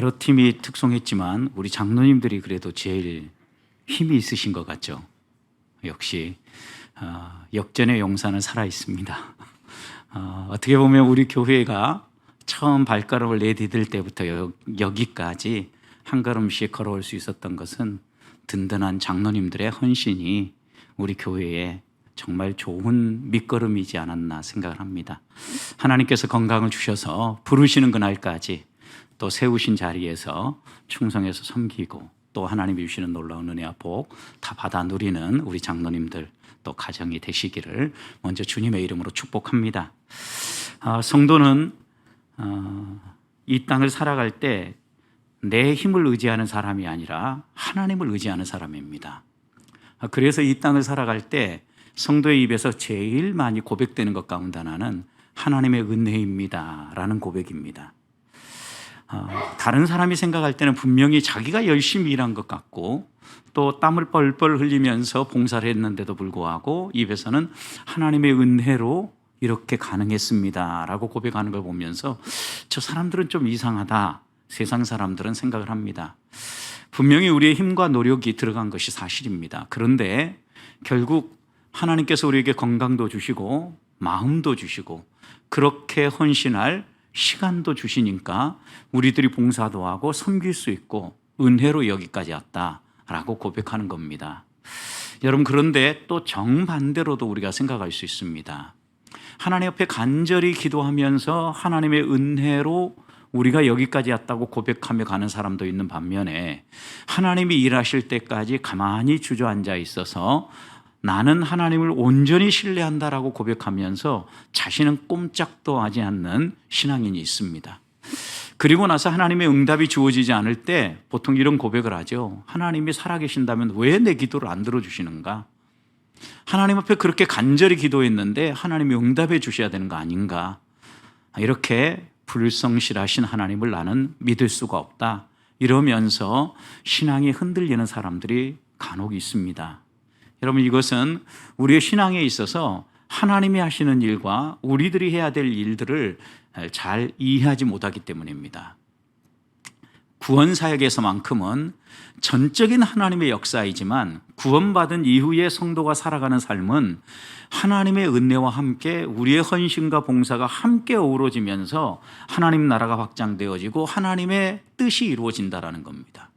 여러 팀이 특송했지만 우리 장로님들이 그래도 제일 힘이 있으신 것 같죠. 역시 역전의 용사는 살아 있습니다. 어떻게 보면 우리 교회가 처음 발걸음을 내디딜 때부터 여기까지 한 걸음씩 걸어올 수 있었던 것은 든든한 장로님들의 헌신이 우리 교회에 정말 좋은 밑거름이지 않았나 생각을 합니다. 하나님께서 건강을 주셔서 부르시는 그날까지 또 세우신 자리에서 충성해서 섬기고 또 하나님이 주시는 놀라운 은혜와 복 다 받아 누리는 우리 장로님들 또 가정이 되시기를 먼저 주님의 이름으로 축복합니다. 성도는 이 땅을 살아갈 때 내 힘을 의지하는 사람이 아니라 하나님을 의지하는 사람입니다. 그래서 이 땅을 살아갈 때 성도의 입에서 제일 많이 고백되는 것 가운데 하나는 하나님의 은혜입니다 라는 고백입니다. 다른 사람이 생각할 때는 분명히 자기가 열심히 일한 것 같고 또 땀을 뻘뻘 흘리면서 봉사를 했는데도 불구하고 입에서는 하나님의 은혜로 이렇게 가능했습니다 라고 고백하는 걸 보면서 저 사람들은 좀 이상하다, 세상 사람들은 생각을 합니다. 분명히 우리의 힘과 노력이 들어간 것이 사실입니다. 그런데 결국 하나님께서 우리에게 건강도 주시고 마음도 주시고 그렇게 헌신할 시간도 주시니까 우리들이 봉사도 하고 섬길 수 있고 은혜로 여기까지 왔다라고 고백하는 겁니다. 여러분, 그런데 또 정반대로도 우리가 생각할 수 있습니다. 하나님 앞에 간절히 기도하면서 하나님의 은혜로 우리가 여기까지 왔다고 고백하며 가는 사람도 있는 반면에 하나님이 일하실 때까지 가만히 주저앉아 있어서 나는 하나님을 온전히 신뢰한다라고 고백하면서 자신은 꼼짝도 하지 않는 신앙인이 있습니다. 그리고 나서 하나님의 응답이 주어지지 않을 때 보통 이런 고백을 하죠. 하나님이 살아계신다면 왜 내 기도를 안 들어주시는가? 하나님 앞에 그렇게 간절히 기도했는데 하나님이 응답해 주셔야 되는 거 아닌가? 이렇게 불성실하신 하나님을 나는 믿을 수가 없다, 이러면서 신앙이 흔들리는 사람들이 간혹 있습니다. 여러분, 이것은 우리의 신앙에 있어서 하나님이 하시는 일과 우리들이 해야 될 일들을 잘 이해하지 못하기 때문입니다. 구원 사역에서만큼은 전적인 하나님의 역사이지만 구원받은 이후에 성도가 살아가는 삶은 하나님의 은혜와 함께 우리의 헌신과 봉사가 함께 어우러지면서 하나님 나라가 확장되어지고 하나님의 뜻이 이루어진다라는 겁니다.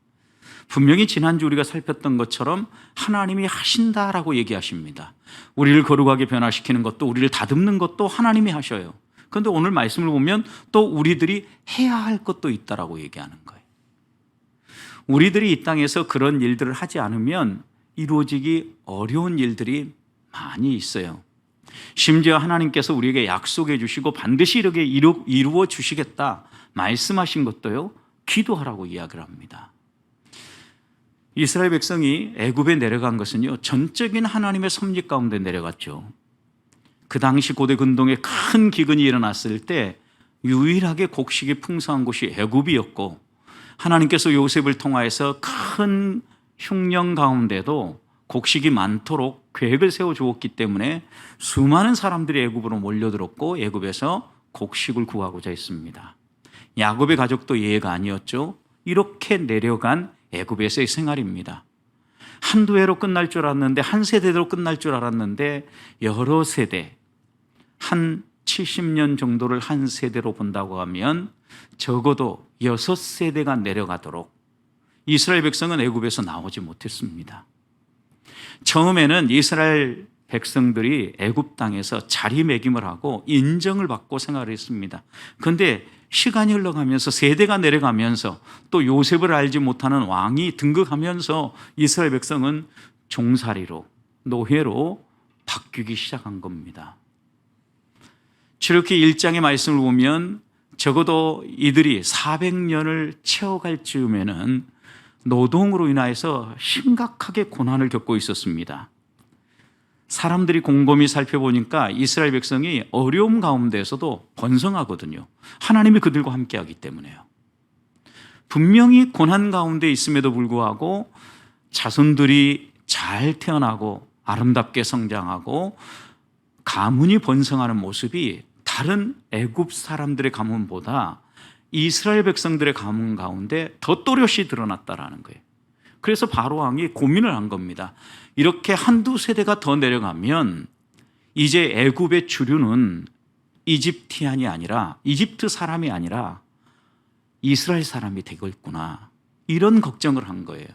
분명히 지난주 우리가 살폈던 것처럼 하나님이 하신다라고 얘기하십니다. 우리를 거룩하게 변화시키는 것도 우리를 다듬는 것도 하나님이 하셔요. 그런데 오늘 말씀을 보면 또 우리들이 해야 할 것도 있다라고 얘기하는 거예요. 우리들이 이 땅에서 그런 일들을 하지 않으면 이루어지기 어려운 일들이 많이 있어요. 심지어 하나님께서 우리에게 약속해 주시고 반드시 이렇게 이루어 주시겠다 말씀하신 것도요, 기도하라고 이야기를 합니다. 이스라엘 백성이 애굽에 내려간 것은요, 전적인 하나님의 섭리 가운데 내려갔죠. 그 당시 고대 근동에 큰 기근이 일어났을 때 유일하게 곡식이 풍성한 곳이 애굽이었고 하나님께서 요셉을 통하여서 큰 흉년 가운데도 곡식이 많도록 계획을 세워주었기 때문에 수많은 사람들이 애굽으로 몰려들었고 애굽에서 곡식을 구하고자 했습니다. 야곱의 가족도 예외가 아니었죠. 이렇게 내려간 애굽에서의 생활입니다. 한두 해로 끝날 줄 알았는데, 한 세대로 끝날 줄 알았는데 여러 세대, 한 70년 정도를 한 세대로 본다고 하면 적어도 6세대가 내려가도록 이스라엘 백성은 애굽에서 나오지 못했습니다. 처음에는 이스라엘 백성들이 애굽 땅에서 자리매김을 하고 인정을 받고 생활을 했습니다. 그런데 시간이 흘러가면서 세대가 내려가면서 또 요셉을 알지 못하는 왕이 등극하면서 이스라엘 백성은 종살이로, 노예로 바뀌기 시작한 겁니다. 출애굽기 1장의 말씀을 보면 적어도 이들이 400년을 채워갈 즈음에는 노동으로 인하여서 심각하게 고난을 겪고 있었습니다. 사람들이 곰곰이 살펴보니까 이스라엘 백성이 어려움 가운데서도 번성하거든요. 하나님이 그들과 함께하기 때문에요. 분명히 고난 가운데 있음에도 불구하고 자손들이 잘 태어나고 아름답게 성장하고 가문이 번성하는 모습이 다른 애굽 사람들의 가문보다 이스라엘 백성들의 가문 가운데 더 또렷이 드러났다라는 거예요. 그래서 바로 왕이 고민을 한 겁니다. 이렇게 한두 세대가 더 내려가면 이제 애굽의 주류는 이집트인이 아니라 이집트 사람이 아니라 이스라엘 사람이 되겠구나, 이런 걱정을 한 거예요.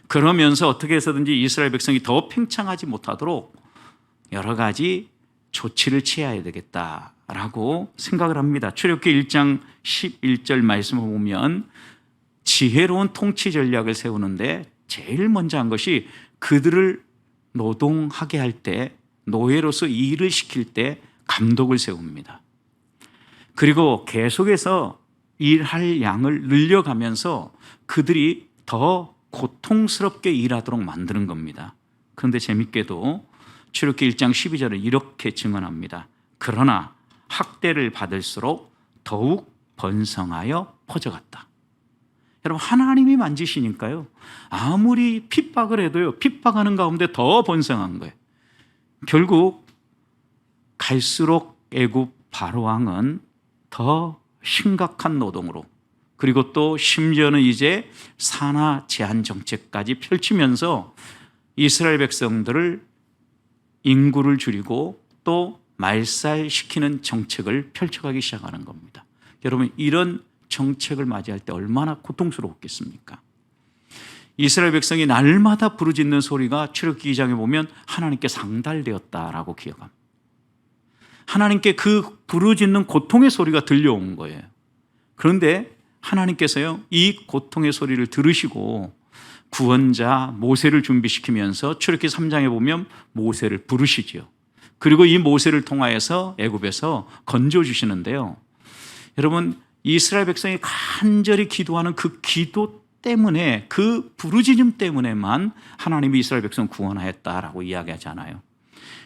그러면서 어떻게 해서든지 이스라엘 백성이 더 팽창하지 못하도록 여러 가지 조치를 취해야 되겠다라고 생각을 합니다. 출애굽기 1장 11절 말씀을 보면 지혜로운 통치 전략을 세우는데 제일 먼저 한 것이 그들을 노동하게 할 때, 노예로서 일을 시킬 때 감독을 세웁니다. 그리고 계속해서 일할 양을 늘려가면서 그들이 더 고통스럽게 일하도록 만드는 겁니다. 그런데 재밌게도 출애굽기 1장 12절은 이렇게 증언합니다. 그러나 학대를 받을수록 더욱 번성하여 퍼져갔다. 여러분, 하나님이 만지시니까요, 아무리 핍박을 해도요, 핍박하는 가운데 더 번성한 거예요. 결국 갈수록 애굽 바로 왕은 더 심각한 노동으로, 그리고 또 심지어는 이제 산하 제한 정책까지 펼치면서 이스라엘 백성들을 인구를 줄이고 또 말살시키는 정책을 펼쳐가기 시작하는 겁니다. 여러분, 이런 정책을 맞이할 때 얼마나 고통스러웠겠습니까? 이스라엘 백성이 날마다 부르짖는 소리가 출애굽기 2장에 보면 하나님께 상달되었다라고 기억합니다. 하나님께 그 부르짖는 고통의 소리가 들려온 거예요. 그런데 하나님께서요, 이 고통의 소리를 들으시고 구원자 모세를 준비시키면서 출애굽기 3장에 보면 모세를 부르시죠. 그리고 이 모세를 통하여서 애굽에서 건져주시는데요. 여러분, 이스라엘 백성이 간절히 기도하는 그 기도 때문에, 그 부르짖음 때문에만 하나님이 이스라엘 백성을 구원하였다라고 이야기하잖아요.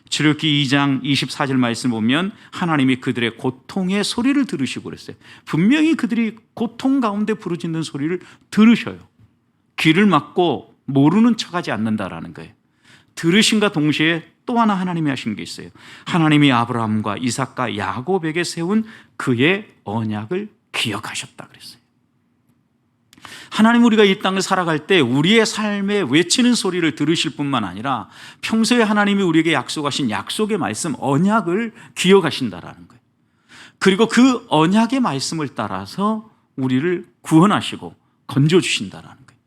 출애굽기 2장 24절 말씀 보면 하나님이 그들의 고통의 소리를 들으시고 그랬어요. 분명히 그들이 고통 가운데 부르짖는 소리를 들으셔요. 귀를 막고 모르는 척하지 않는다라는 거예요. 들으심과 동시에 또 하나 하나님이 하신 게 있어요. 하나님이 아브라함과 이삭과 야곱에게 세운 그의 언약을 기억하셨다 그랬어요. 하나님, 우리가 이 땅을 살아갈 때 우리의 삶에 외치는 소리를 들으실 뿐만 아니라 평소에 하나님이 우리에게 약속하신 약속의 말씀, 언약을 기억하신다라는 거예요. 그리고 그 언약의 말씀을 따라서 우리를 구원하시고 건져주신다라는 거예요.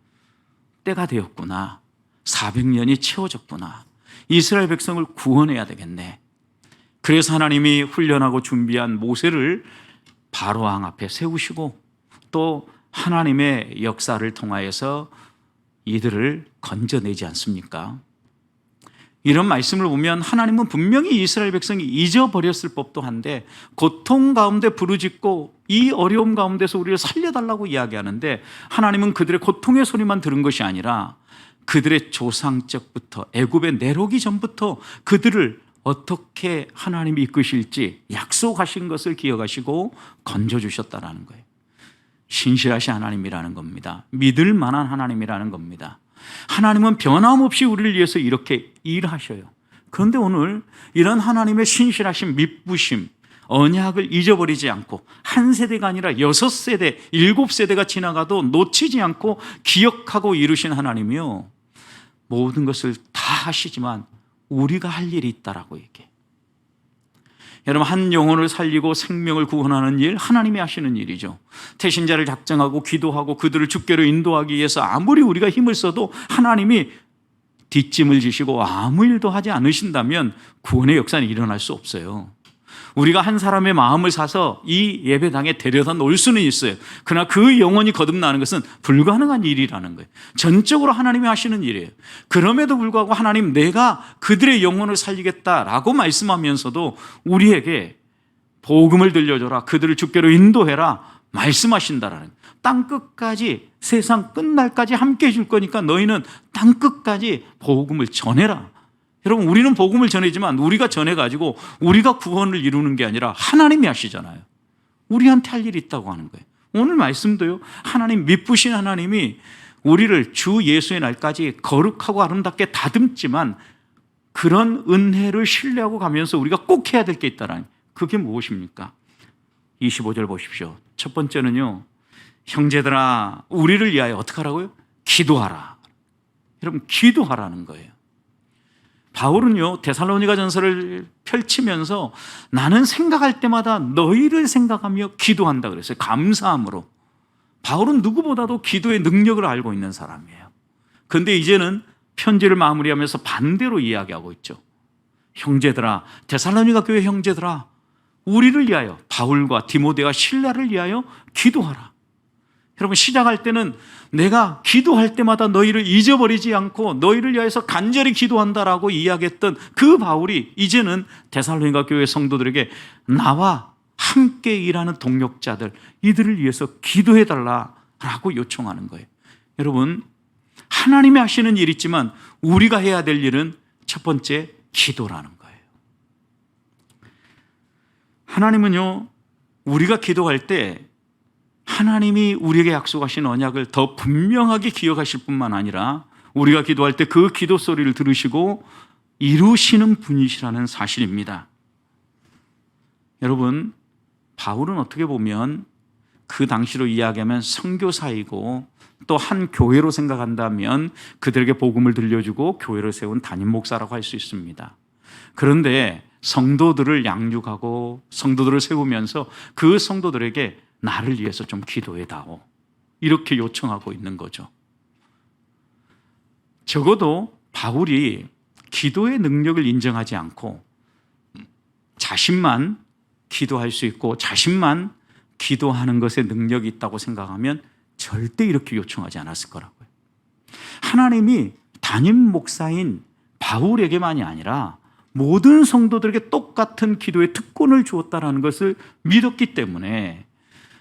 때가 되었구나, 400년이 채워졌구나, 이스라엘 백성을 구원해야 되겠네. 그래서 하나님이 훈련하고 준비한 모세를 바로 왕 앞에 세우시고 또 하나님의 역사를 통하여서 이들을 건져내지 않습니까? 이런 말씀을 보면 하나님은 분명히 이스라엘 백성이 잊어버렸을 법도 한데 고통 가운데 부르짖고 이 어려움 가운데서 우리를 살려달라고 이야기하는데, 하나님은 그들의 고통의 소리만 들은 것이 아니라 그들의 조상적부터 애굽에 내려오기 전부터 그들을 어떻게 하나님이 이끄실지 약속하신 것을 기억하시고 건져주셨다라는 거예요. 신실하신 하나님이라는 겁니다. 믿을 만한 하나님이라는 겁니다. 하나님은 변함없이 우리를 위해서 이렇게 일하셔요. 그런데 오늘 이런 하나님의 신실하신 믿부심, 언약을 잊어버리지 않고 한 세대가 아니라 6세대, 7세대가 지나가도 놓치지 않고 기억하고 이루신 하나님이요, 모든 것을 다 하시지만 우리가 할 일이 있다라고 얘기해요. 여러분, 한 영혼을 살리고 생명을 구원하는 일, 하나님이 하시는 일이죠. 태신자를 작정하고 기도하고 그들을 주께로 인도하기 위해서 아무리 우리가 힘을 써도 하나님이 뒷짐을 지시고 아무 일도 하지 않으신다면 구원의 역사는 일어날 수 없어요. 우리가 한 사람의 마음을 사서 이 예배당에 데려다 놓을 수는 있어요. 그러나 그 영혼이 거듭나는 것은 불가능한 일이라는 거예요. 전적으로 하나님이 하시는 일이에요. 그럼에도 불구하고 하나님, 내가 그들의 영혼을 살리겠다라고 말씀하면서도 우리에게 복음을 들려줘라, 그들을 주께로 인도해라 말씀하신다라는 거예요. 땅끝까지, 세상 끝날까지 함께 해줄 거니까 너희는 땅끝까지 복음을 전해라. 여러분, 우리는 복음을 전해지만 우리가 전해가지고 우리가 구원을 이루는 게 아니라 하나님이 하시잖아요. 우리한테 할 일이 있다고 하는 거예요. 오늘 말씀도요, 하나님, 믿으신 하나님이 우리를 주 예수의 날까지 거룩하고 아름답게 다듬지만 그런 은혜를 신뢰하고 가면서 우리가 꼭 해야 될 게 있다라는, 그게 무엇입니까? 25절 보십시오. 첫 번째는요, 형제들아 우리를 위하여 어떻게 하라고요? 기도하라. 여러분, 기도하라는 거예요. 바울은요, 데살로니가 전서를 펼치면서 나는 생각할 때마다 너희를 생각하며 기도한다 그랬어요. 감사함으로. 바울은 누구보다도 기도의 능력을 알고 있는 사람이에요. 그런데 이제는 편지를 마무리하면서 반대로 이야기하고 있죠. 형제들아, 데살로니가 교회 형제들아, 우리를 위하여, 바울과 디모데와 실라를 위하여 기도하라. 여러분, 시작할 때는 내가 기도할 때마다 너희를 잊어버리지 않고 너희를 위해서 간절히 기도한다라고 이야기했던 그 바울이 이제는 데살로니가 교회 성도들에게 나와 함께 일하는 동력자들, 이들을 위해서 기도해달라라고 요청하는 거예요. 여러분, 하나님이 하시는 일이 있지만 우리가 해야 될 일은 첫 번째 기도라는 거예요. 하나님은요, 우리가 기도할 때 하나님이 우리에게 약속하신 언약을 더 분명하게 기억하실 뿐만 아니라 우리가 기도할 때 그 기도 소리를 들으시고 이루시는 분이시라는 사실입니다. 여러분, 바울은 어떻게 보면 그 당시로 이야기하면 선교사이고 또 한 교회로 생각한다면 그들에게 복음을 들려주고 교회를 세운 담임 목사라고 할 수 있습니다. 그런데 성도들을 양육하고 성도들을 세우면서 그 성도들에게 나를 위해서 좀 기도해다오, 이렇게 요청하고 있는 거죠. 적어도 바울이 기도의 능력을 인정하지 않고 자신만 기도할 수 있고 자신만 기도하는 것에 능력이 있다고 생각하면 절대 이렇게 요청하지 않았을 거라고요. 하나님이 담임 목사인 바울에게만이 아니라 모든 성도들에게 똑같은 기도의 특권을 주었다는 것을 믿었기 때문에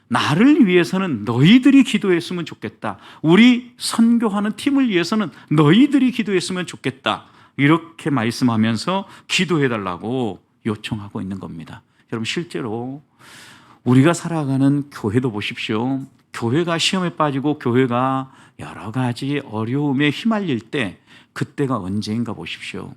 나를 위해서는 너희들이 기도했으면 좋겠다, 우리 선교하는 팀을 위해서는 너희들이 기도했으면 좋겠다, 이렇게 말씀하면서 기도해달라고 요청하고 있는 겁니다. 여러분, 실제로 우리가 살아가는 교회도 보십시오. 교회가 시험에 빠지고 교회가 여러 가지 어려움에 휘말릴 때 그때가 언제인가 보십시오.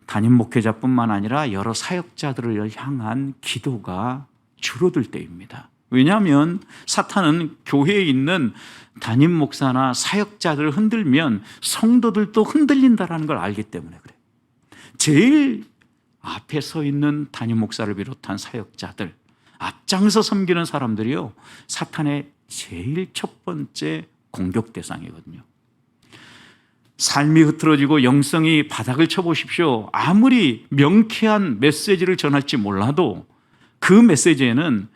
담임 목회자뿐만 아니라 여러 사역자들을 향한 기도가 줄어들 때입니다. 왜냐하면 사탄은 교회에 있는 담임 목사나 사역자들을 흔들면 성도들도 흔들린다는 걸 알기 때문에 그래요. 제일 앞에 서 있는 담임 목사를 비롯한 사역자들, 앞장서 섬기는 사람들이요, 사탄의 제일 첫 번째 공격 대상이거든요. 삶이 흐트러지고 영성이 바닥을 쳐보십시오. 아무리 명쾌한 메시지를 전할지 몰라도 그 메시지에는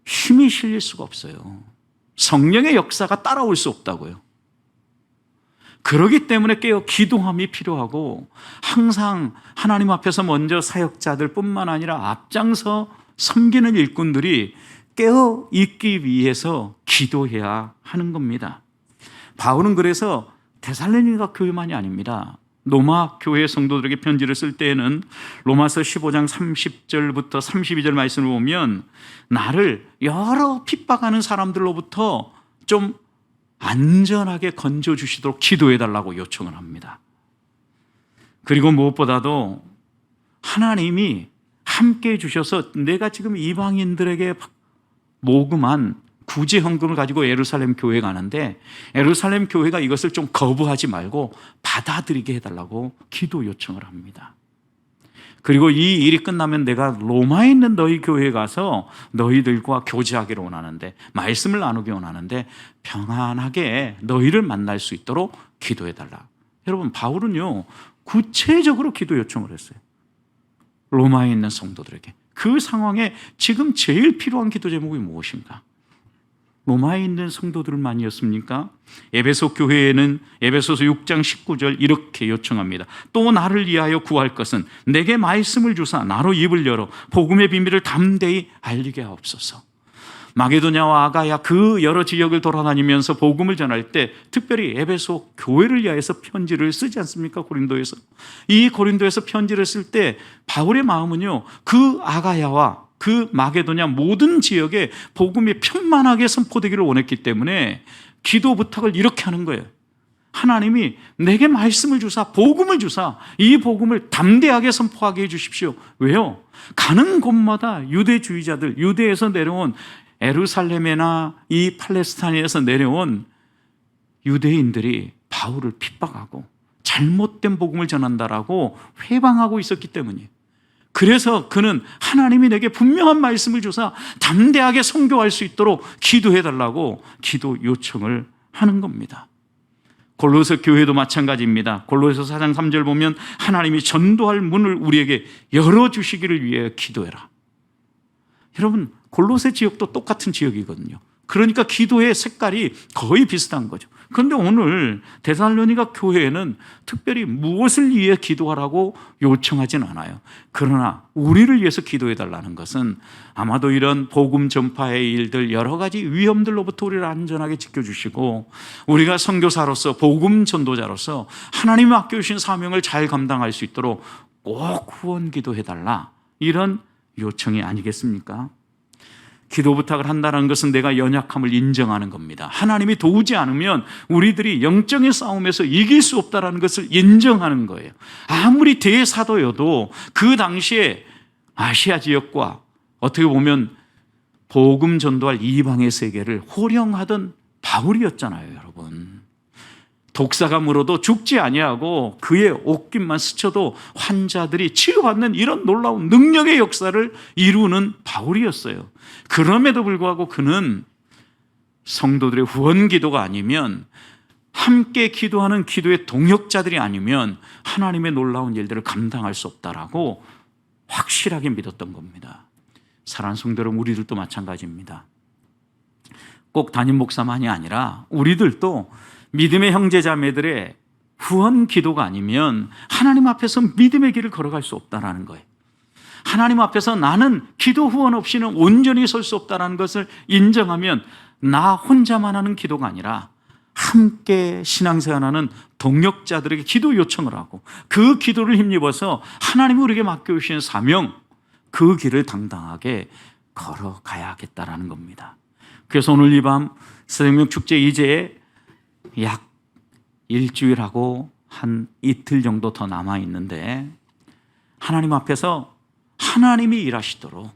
힘이 실릴 수가 없어요. 성령의 역사가 따라올 수 없다고요. 그렇기 때문에 깨어 기도함이 필요하고 항상 하나님 앞에서 먼저 사역자들 뿐만 아니라 앞장서 섬기는 일꾼들이 깨어 있기 위해서 기도해야 하는 겁니다. 바울은 그래서 데살로니가 교회만이 아닙니다. 로마 교회 성도들에게 편지를 쓸 때에는 로마서 15장 30절부터 32절 말씀을 보면 나를 여러 핍박하는 사람들로부터 좀 안전하게 건져주시도록 기도해달라고 요청을 합니다. 그리고 무엇보다도 하나님이 함께 해주셔서 내가 지금 이방인들에게 모금한 구제 헌금을 가지고 예루살렘 교회에 가는데 예루살렘 교회가 이것을 좀 거부하지 말고 받아들이게 해달라고 기도 요청을 합니다. 그리고 이 일이 끝나면 내가 로마에 있는 너희 교회에 가서 너희들과 교제하기를 원하는데, 말씀을 나누기 원하는데 평안하게 너희를 만날 수 있도록 기도해달라. 여러분, 바울은요 구체적으로 기도 요청을 했어요. 로마에 있는 성도들에게. 그 상황에 지금 제일 필요한 기도 제목이 무엇인가? 로마에 있는 성도들만이었습니까? 에베소 교회에는 에베소서 6장 19절 이렇게 요청합니다. 또 나를 위하여 구할 것은 내게 말씀을 주사 나로 입을 열어 복음의 비밀을 담대히 알리게 하옵소서. 마게도냐와 아가야 그 여러 지역을 돌아다니면서 복음을 전할 때 특별히 에베소 교회를 위하여서 편지를 쓰지 않습니까? 고린도에서. 이 고린도에서 편지를 쓸 때 바울의 마음은요, 그 아가야와 그 마게도냐 모든 지역에 복음이 편만하게 선포되기를 원했기 때문에 기도 부탁을 이렇게 하는 거예요. 하나님이 내게 말씀을 주사, 복음을 주사, 이 복음을 담대하게 선포하게 해주십시오. 왜요? 가는 곳마다 유대주의자들, 유대에서 내려온, 예루살렘이나 이 팔레스타인에서 내려온 유대인들이 바울을 핍박하고 잘못된 복음을 전한다라고 회방하고 있었기 때문이에요. 그래서 그는 하나님이 내게 분명한 말씀을 주사 담대하게 선교할 수 있도록 기도해달라고 기도 요청을 하는 겁니다. 골로새 교회도 마찬가지입니다. 골로새 4장 3절 보면 하나님이 전도할 문을 우리에게 열어주시기를 위해 기도해라. 여러분, 골로새 지역도 똑같은 지역이거든요. 그러니까 기도의 색깔이 거의 비슷한 거죠. 그런데 오늘 데살로니가 교회에는 특별히 무엇을 위해 기도하라고 요청하진 않아요. 그러나 우리를 위해서 기도해 달라는 것은 아마도 이런 복음 전파의 일들, 여러 가지 위험들로부터 우리를 안전하게 지켜주시고 우리가 선교사로서 복음 전도자로서 하나님이 맡겨주신 사명을 잘 감당할 수 있도록 꼭 후원 기도해 달라, 이런 요청이 아니겠습니까? 기도 부탁을 한다는 것은 내가 연약함을 인정하는 겁니다. 하나님이 도우지 않으면 우리들이 영적인 싸움에서 이길 수 없다는 것을 인정하는 거예요. 아무리 대사도여도 그 당시에 아시아 지역과 어떻게 보면 복음 전도할 이방의 세계를 호령하던 바울이었잖아요, 여러분. 독사가 물어도 죽지 아니하고 그의 옷깃만 스쳐도 환자들이 치유받는 이런 놀라운 능력의 역사를 이루는 바울이었어요. 그럼에도 불구하고 그는 성도들의 후원 기도가 아니면, 함께 기도하는 기도의 동역자들이 아니면 하나님의 놀라운 일들을 감당할 수 없다라고 확실하게 믿었던 겁니다. 사랑하는 성도 여러분, 우리들도 마찬가지입니다. 꼭 담임 목사만이 아니라 우리들도 믿음의 형제자매들의 후원 기도가 아니면 하나님 앞에서 믿음의 길을 걸어갈 수 없다는 거예요. 하나님 앞에서 나는 기도 후원 없이는 온전히 설 수 없다는 것을 인정하면 나 혼자만 하는 기도가 아니라 함께 신앙생활하는 동역자들에게 기도 요청을 하고 그 기도를 힘입어서 하나님이 우리에게 맡겨주신 사명, 그 길을 당당하게 걸어가야겠다라는 겁니다. 그래서 오늘 이 밤 생명축제 이제 약 일주일하고 한 이틀 정도 더 남아있는데, 하나님 앞에서 하나님이 일하시도록,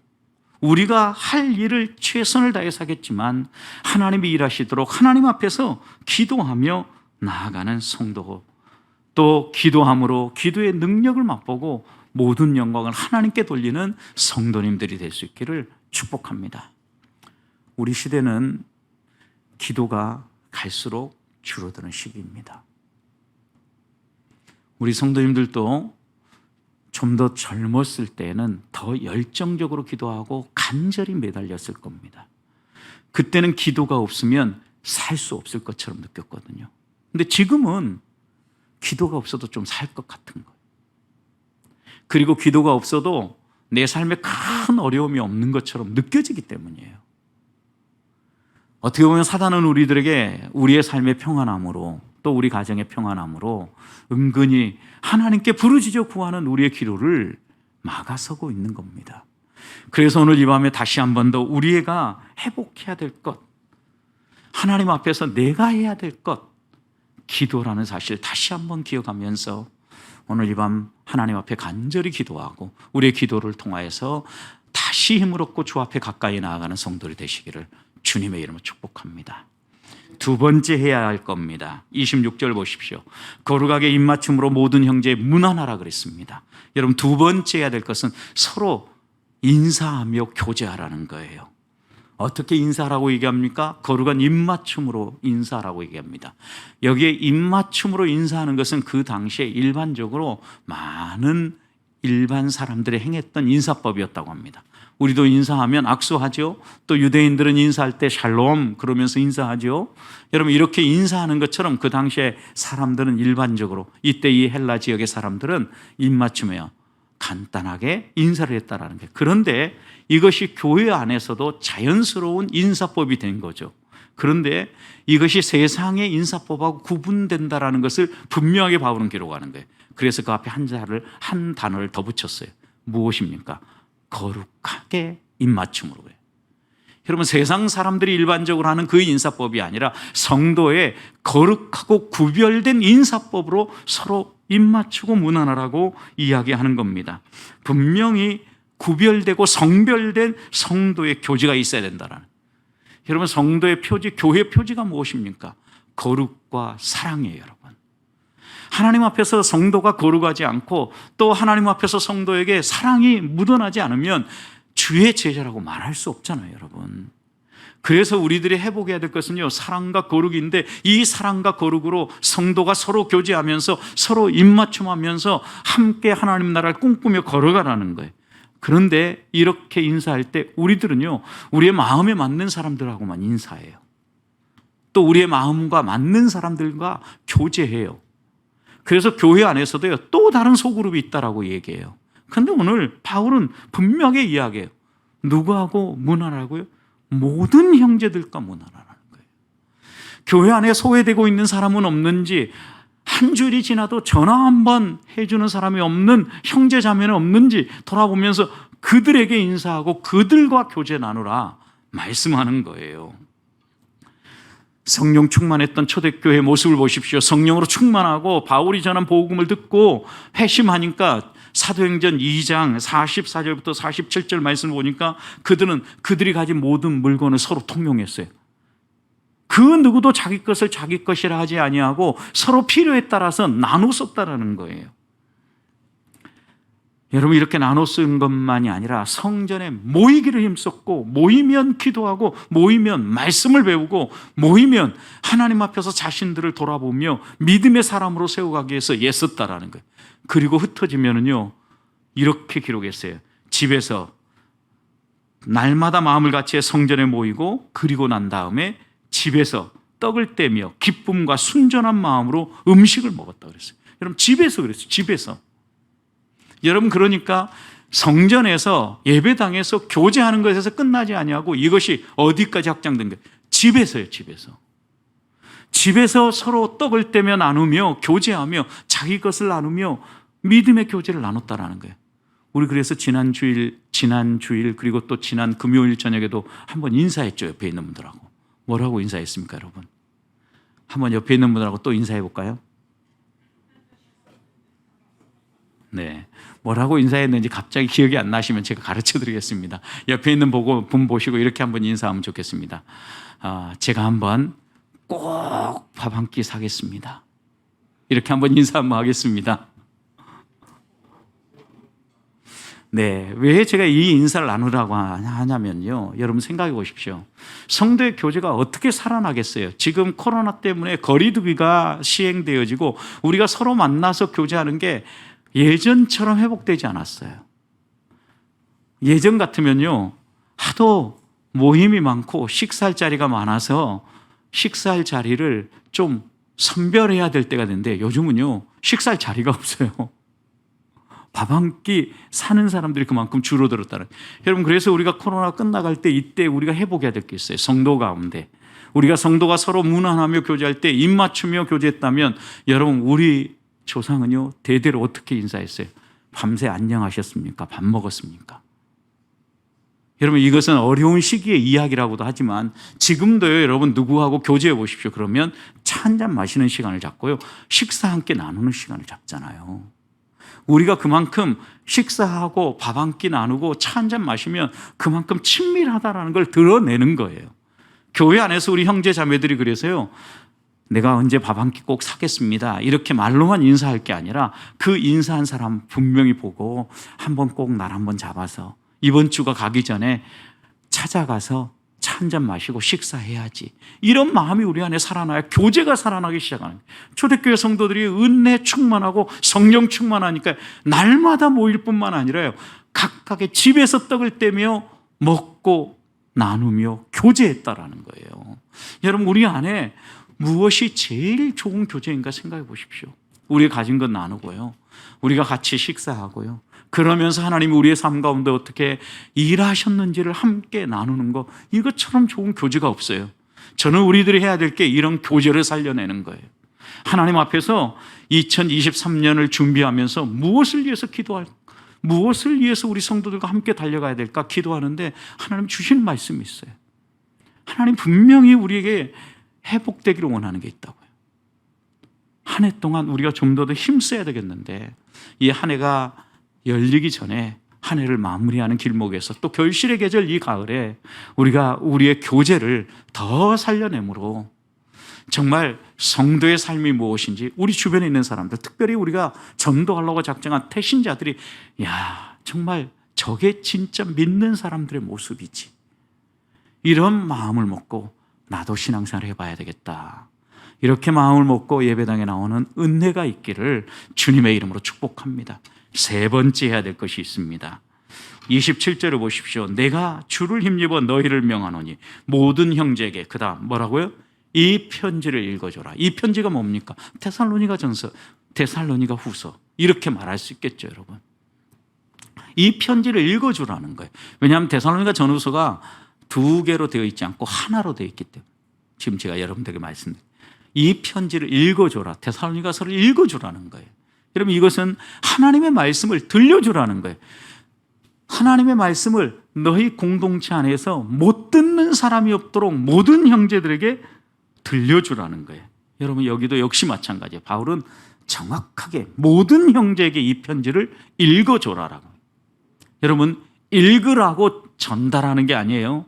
우리가 할 일을 최선을 다해서 하겠지만 하나님이 일하시도록 하나님 앞에서 기도하며 나아가는 성도, 또 기도함으로 기도의 능력을 맛보고 모든 영광을 하나님께 돌리는 성도님들이 될 수 있기를 축복합니다. 우리 시대는 기도가 갈수록 줄어드는 시기입니다. 우리 성도님들도 좀 더 젊었을 때는 더 열정적으로 기도하고 간절히 매달렸을 겁니다. 그때는 기도가 없으면 살 수 없을 것처럼 느꼈거든요. 근데 지금은 기도가 없어도 좀 살 것 같은 거예요. 그리고 기도가 없어도 내 삶에 큰 어려움이 없는 것처럼 느껴지기 때문이에요. 어떻게 보면 사단은 우리들에게 우리의 삶의 평안함으로, 또 우리 가정의 평안함으로 은근히 하나님께 부르짖어 구하는 우리의 기도를 막아서고 있는 겁니다. 그래서 오늘 이 밤에 다시 한 번 더 우리가 회복해야 될 것, 하나님 앞에서 내가 해야 될 것, 기도라는 사실 다시 한 번 기억하면서 오늘 이 밤 하나님 앞에 간절히 기도하고 우리의 기도를 통하여서 다시 힘을 얻고 주 앞에 가까이 나아가는 성도들이 되시기를 주님의 이름으로 축복합니다. 두 번째 해야 할 겁니다. 26절 보십시오. 거룩하게 입맞춤으로 모든 형제에 문안하라 그랬습니다. 여러분, 두 번째 해야 될 것은 서로 인사하며 교제하라는 거예요. 어떻게 인사하라고 얘기합니까? 거룩한 입맞춤으로 인사하라고 얘기합니다. 여기에 입맞춤으로 인사하는 것은 그 당시에 일반적으로 많은 일반 사람들이 행했던 인사법이었다고 합니다. 우리도 인사하면 악수하죠. 또 유대인들은 인사할 때 샬롬 그러면서 인사하죠. 여러분, 이렇게 인사하는 것처럼 그 당시에 사람들은 일반적으로, 이때 이 헬라 지역의 사람들은 입맞춤에 간단하게 인사를 했다라는 거예요. 그런데 이것이 교회 안에서도 자연스러운 인사법이 된 거죠. 그런데 이것이 세상의 인사법하고 구분된다라는 것을 분명하게 바울은 기록하는 거예요. 그래서 그 앞에 한 단어를 더 붙였어요. 무엇입니까? 거룩하게 입맞춤으로. 여러분, 세상 사람들이 일반적으로 하는 그 인사법이 아니라 성도의 거룩하고 구별된 인사법으로 서로 입맞추고 문안하라고 이야기하는 겁니다. 분명히 구별되고 성별된 성도의 교제가 있어야 된다는. 여러분, 성도의 표지, 교회 표지가 무엇입니까? 거룩과 사랑이에요, 여러분. 하나님 앞에서 성도가 거룩하지 않고 또 하나님 앞에서 성도에게 사랑이 묻어나지 않으면 주의 제자라고 말할 수 없잖아요, 여러분. 그래서 우리들이 회복해야 될 것은요, 사랑과 거룩인데 이 사랑과 거룩으로 성도가 서로 교제하면서 서로 입맞춤하면서 함께 하나님 나라를 꿈꾸며 걸어가라는 거예요. 그런데 이렇게 인사할 때 우리들은요, 우리의 마음에 맞는 사람들하고만 인사해요. 또 우리의 마음과 맞는 사람들과 교제해요. 그래서 교회 안에서도요, 또 다른 소그룹이 있다라고 얘기해요. 그런데 오늘 바울은 분명히 이야기해요. 누구하고 문안하라고요? 모든 형제들과 문안하라는 거예요. 교회 안에 소외되고 있는 사람은 없는지, 한 주일이 지나도 전화 한번 해주는 사람이 없는 형제 자매는 없는지 돌아보면서 그들에게 인사하고 그들과 교제 나누라 말씀하는 거예요. 성령 충만했던 초대교회의 모습을 보십시오. 성령으로 충만하고 바울이 전한 복음을 듣고 회심하니까 사도행전 2장 44절부터 47절 말씀을 보니까 그들이 가진 모든 물건을 서로 통용했어요. 그 누구도 자기 것을 자기 것이라 하지 아니하고 서로 필요에 따라서 나눠 썼다라는 거예요. 여러분, 이렇게 나눠 쓴 것만이 아니라 성전에 모이기를 힘썼고, 모이면 기도하고, 모이면 말씀을 배우고, 모이면 하나님 앞에서 자신들을 돌아보며 믿음의 사람으로 세워가기 위해서 애썼다라는 거예요. 그리고 흩어지면은요, 이렇게 기록했어요. 집에서 날마다 마음을 같이 성전에 모이고, 그리고 난 다음에 집에서 떡을 떼며 기쁨과 순전한 마음으로 음식을 먹었다 그랬어요. 여러분, 집에서 그랬어요. 집에서. 여러분, 그러니까 성전에서 예배당에서 교제하는 것에서 끝나지 아니하고 이것이 어디까지 확장된 거예요? 집에서요. 집에서 서로 떡을 떼며 나누며 교제하며 자기 것을 나누며 믿음의 교제를 나눴다라는 거예요. 우리 그래서 지난 주일 그리고 또 지난 금요일 저녁에도 한번 인사했죠. 옆에 있는 분들하고. 뭐라고 인사했습니까, 여러분? 한번 옆에 있는 분들하고 또 인사해 볼까요? 네. 뭐라고 인사했는지 갑자기 기억이 안 나시면 제가 가르쳐 드리겠습니다. 옆에 있는 분 보시고 이렇게 한번 인사하면 좋겠습니다. 제가 한번 꼭 밥 한 끼 사겠습니다. 이렇게 한번 인사 한번 하겠습니다. 네. 왜 제가 이 인사를 나누라고 하냐면요, 여러분 생각해 보십시오. 성도의 교제가 어떻게 살아나겠어요? 지금 코로나 때문에 거리두기가 시행되어지고 우리가 서로 만나서 교제하는 게 예전처럼 회복되지 않았어요. 예전 같으면요, 하도 모임이 많고 식사할 자리가 많아서 식사할 자리를 좀 선별해야 될 때가 됐는데 요즘은요, 식사할 자리가 없어요. 밥 한 끼 사는 사람들이 그만큼 줄어들었다는. 여러분, 그래서 우리가 코로나 끝나갈 때 이때 우리가 회복해야 될 게 있어요. 성도 가운데 우리가 성도가 서로 문안하며 교제할 때 입 맞추며 교제했다면, 여러분, 우리 조상은요, 대대로 어떻게 인사했어요? 밤새 안녕하셨습니까? 밥 먹었습니까? 여러분, 이것은 어려운 시기의 이야기라고도 하지만 지금도요, 여러분, 누구하고 교제해 보십시오. 그러면 차 한잔 마시는 시간을 잡고요, 식사 함께 나누는 시간을 잡잖아요. 우리가 그만큼 식사하고 밥 한 끼 나누고 차 한잔 마시면 그만큼 친밀하다는 걸 드러내는 거예요. 교회 안에서 우리 형제 자매들이 그래서요, 내가 언제 밥 한 끼 꼭 사겠습니다, 이렇게 말로만 인사할 게 아니라 그 인사한 사람 분명히 보고 한번 꼭 날 한번 잡아서 이번 주가 가기 전에 찾아가서 차 한잔 마시고 식사해야지, 이런 마음이 우리 안에 살아나야 교제가 살아나기 시작하는 거예요. 초대교회 성도들이 은혜 충만하고 성령 충만하니까 날마다 모일 뿐만 아니라요, 각각의 집에서 떡을 떼며 먹고 나누며 교제했다라는 거예요. 여러분, 우리 안에 무엇이 제일 좋은 교제인가 생각해 보십시오. 우리가 가진 것 나누고요, 우리가 같이 식사하고요, 그러면서 하나님이 우리의 삶 가운데 어떻게 일하셨는지를 함께 나누는 거, 이것처럼 좋은 교제가 없어요. 저는 우리들이 해야 될 게 이런 교제를 살려내는 거예요. 하나님 앞에서 2023년을 준비하면서 무엇을 위해서 기도할까? 무엇을 위해서 우리 성도들과 함께 달려가야 될까 기도하는데 하나님 주시는 말씀이 있어요. 하나님 분명히 우리에게 회복되기를 원하는 게 있다고요. 한 해 동안 우리가 좀 더 힘써야 되겠는데 이 한 해가 열리기 전에 한 해를 마무리하는 길목에서 또 결실의 계절 이 가을에 우리가 우리의 교제를 더 살려내므로 정말 성도의 삶이 무엇인지 우리 주변에 있는 사람들, 특별히 우리가 전도하려고 작정한 태신자들이 야, 정말 저게 진짜 믿는 사람들의 모습이지, 이런 마음을 먹고 나도 신앙생활을 해봐야 되겠다, 이렇게 마음을 먹고 예배당에 나오는 은혜가 있기를 주님의 이름으로 축복합니다. 세 번째 해야 될 것이 있습니다. 27절을 보십시오. 내가 주를 힘입어 너희를 명하노니 모든 형제에게, 그 다음 뭐라고요? 이 편지를 읽어줘라. 이 편지가 뭡니까? 데살로니가 전서, 데살로니가 후서, 이렇게 말할 수 있겠죠, 여러분. 이 편지를 읽어주라는 거예요. 왜냐하면 데살로니가 전후서가 두 개로 되어 있지 않고 하나로 되어 있기 때문에 지금 제가 여러분들에게 말씀드립니다. 이 편지를 읽어줘라. 데살로니가서를 읽어주라는 거예요. 여러분, 이것은 하나님의 말씀을 들려주라는 거예요. 하나님의 말씀을 너희 공동체 안에서 못 듣는 사람이 없도록 모든 형제들에게 들려주라는 거예요. 여러분, 여기도 역시 마찬가지예요. 바울은 정확하게 모든 형제에게 이 편지를 읽어줘라라고. 여러분, 읽으라고 전달하는 게 아니에요.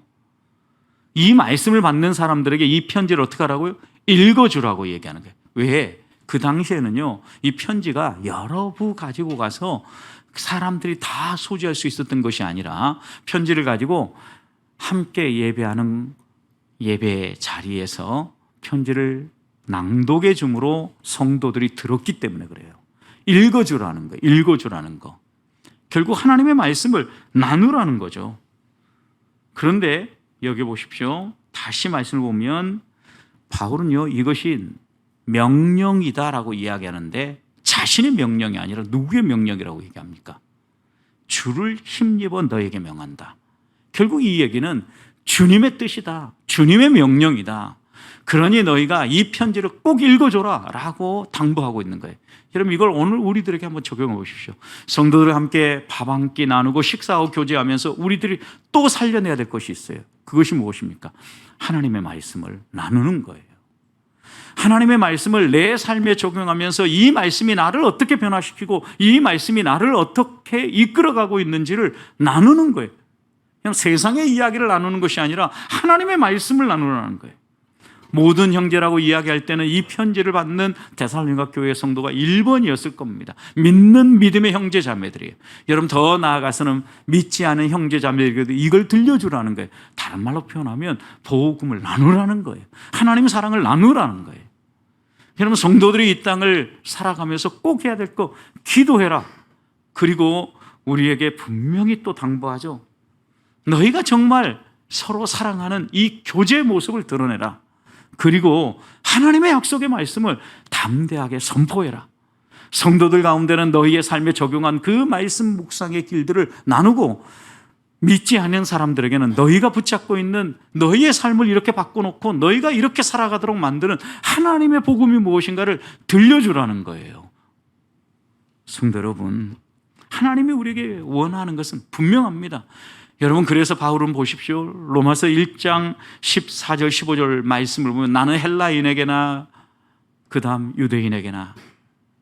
이 말씀을 받는 사람들에게 이 편지를 어떻게 하라고요? 읽어주라고 얘기하는 거예요. 왜? 그 당시에는요, 이 편지가 여러 부 가지고 가서 사람들이 다 소지할 수 있었던 것이 아니라 편지를 가지고 함께 예배하는 예배 자리에서 편지를 낭독해 줌으로 성도들이 들었기 때문에 그래요. 읽어주라는 거, 읽어주라는 거. 결국 하나님의 말씀을 나누라는 거죠. 그런데 여기 보십시오. 다시 말씀을 보면 바울은요, 이것이 명령이다라고 이야기하는데 자신의 명령이 아니라 누구의 명령이라고 얘기합니까? 주를 힘입어 너에게 명한다. 결국 이 얘기는 주님의 뜻이다, 주님의 명령이다. 그러니 너희가 이 편지를 꼭 읽어줘라 라고 당부하고 있는 거예요. 여러분, 이걸 오늘 우리들에게 한번 적용해 보십시오. 성도들과 함께 밥 한 끼 나누고 식사하고 교제하면서 우리들이 또 살려내야 될 것이 있어요. 그것이 무엇입니까? 하나님의 말씀을 나누는 거예요. 하나님의 말씀을 내 삶에 적용하면서 이 말씀이 나를 어떻게 변화시키고 이 말씀이 나를 어떻게 이끌어가고 있는지를 나누는 거예요. 그냥 세상의 이야기를 나누는 것이 아니라 하나님의 말씀을 나누라는 거예요. 모든 형제라고 이야기할 때는 이 편지를 받는 데살로니가 교회 성도가 1번이었을 겁니다. 믿는 믿음의 형제 자매들이에요. 여러분, 더 나아가서는 믿지 않은 형제 자매들에게도 이걸 들려주라는 거예요. 다른 말로 표현하면 복음을 나누라는 거예요. 하나님의 사랑을 나누라는 거예요. 여러분, 성도들이 이 땅을 살아가면서 꼭 해야 될 거, 기도해라. 그리고 우리에게 분명히 또 당부하죠. 너희가 정말 서로 사랑하는 이 교제의 모습을 드러내라. 그리고 하나님의 약속의 말씀을 담대하게 선포해라. 성도들 가운데는 너희의 삶에 적용한 그 말씀 묵상의 길들을 나누고, 믿지 않는 사람들에게는 너희가 붙잡고 있는 너희의 삶을 이렇게 바꿔놓고 너희가 이렇게 살아가도록 만드는 하나님의 복음이 무엇인가를 들려주라는 거예요. 성도 여러분, 하나님이 우리에게 원하는 것은 분명합니다. 여러분, 그래서 바울은 보십시오. 로마서 1장 14절 15절 말씀을 보면 나는 헬라인에게나 그 다음 유대인에게나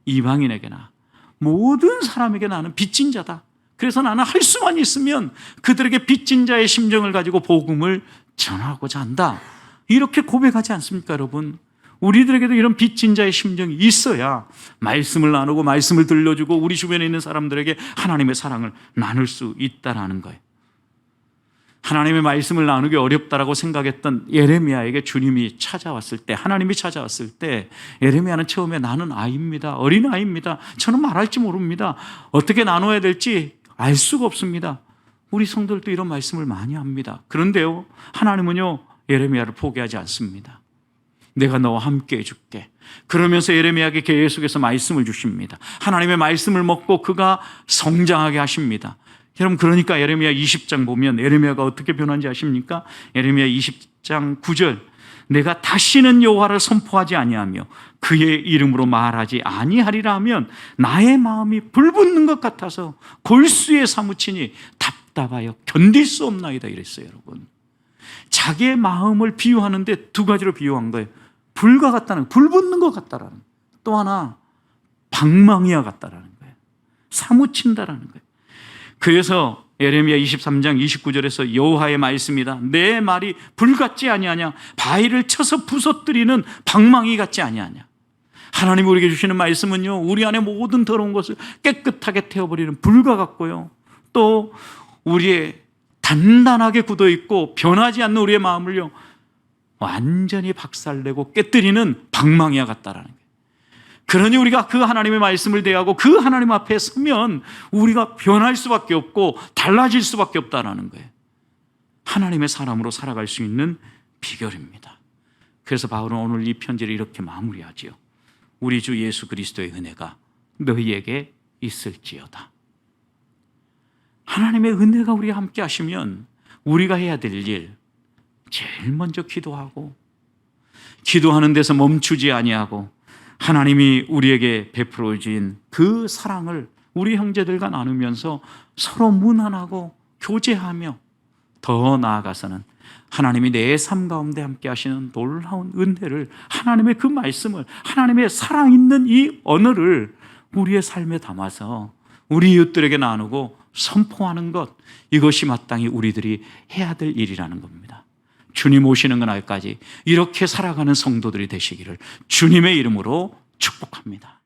이방인에게나 모든 사람에게 나는 빚진 자다. 그래서 나는 할 수만 있으면 그들에게 빚진 자의 심정을 가지고 복음을 전하고자 한다. 이렇게 고백하지 않습니까, 여러분? 우리들에게도 이런 빚진 자의 심정이 있어야 말씀을 나누고 말씀을 들려주고 우리 주변에 있는 사람들에게 하나님의 사랑을 나눌 수 있다는 거예요. 하나님의 말씀을 나누기 어렵다라고 생각했던 예레미야에게 주님이 찾아왔을 때, 하나님이 찾아왔을 때 예레미야는 처음에 나는 아이입니다, 어린아이입니다, 저는 말할지 모릅니다, 어떻게 나눠야 될지 알 수가 없습니다. 우리 성도들도 이런 말씀을 많이 합니다. 그런데요, 하나님은요, 예레미야를 포기하지 않습니다. 내가 너와 함께 해줄게. 그러면서 예레미야에게 계속해서 말씀을 주십니다. 하나님의 말씀을 먹고 그가 성장하게 하십니다. 여러분, 그러니까 예레미야 20장 보면 예레미야가 어떻게 변한지 아십니까? 예레미야 20장 9절, 내가 다시는 여호와를 선포하지 아니하며 그의 이름으로 말하지 아니하리라 하면 나의 마음이 불붙는 것 같아서 골수에 사무치니 답답하여 견딜 수 없나이다 이랬어요. 여러분, 자기의 마음을 비유하는데 두 가지로 비유한 거예요. 불과 같다는, 불 붙는 것 같다라는, 또 하나 방망이와 같다라는 거예요. 사무친다라는 거예요. 그래서 예레미야 23장 29절에서 여호와의 말씀이다. 내 말이 불 같지 아니하냐? 바위를 쳐서 부서뜨리는 방망이 같지 아니하냐? 하나님이 우리에게 주시는 말씀은요, 우리 안에 모든 더러운 것을 깨끗하게 태워버리는 불과 같고요, 또 우리의 단단하게 굳어있고 변하지 않는 우리의 마음을요 완전히 박살내고 깨뜨리는 방망이와 같다라는 거예요. 그러니 우리가 그 하나님의 말씀을 대하고 그 하나님 앞에 서면 우리가 변할 수밖에 없고 달라질 수밖에 없다는 거예요. 하나님의 사람으로 살아갈 수 있는 비결입니다. 그래서 바울은 오늘 이 편지를 이렇게 마무리하지요. 우리 주 예수 그리스도의 은혜가 너희에게 있을지어다. 하나님의 은혜가 우리와 함께 하시면 우리가 해야 될 일, 제일 먼저 기도하고, 기도하는 데서 멈추지 아니하고 하나님이 우리에게 베풀어 주신 그 사랑을 우리 형제들과 나누면서 서로 문안하고 교제하며, 더 나아가서는 하나님이 내 삶 가운데 함께 하시는 놀라운 은혜를, 하나님의 그 말씀을, 하나님의 살아있는 이 언어를 우리의 삶에 담아서 우리 이웃들에게 나누고 선포하는 것, 이것이 마땅히 우리들이 해야 될 일이라는 겁니다. 주님 오시는 그날까지 이렇게 살아가는 성도들이 되시기를 주님의 이름으로 축복합니다.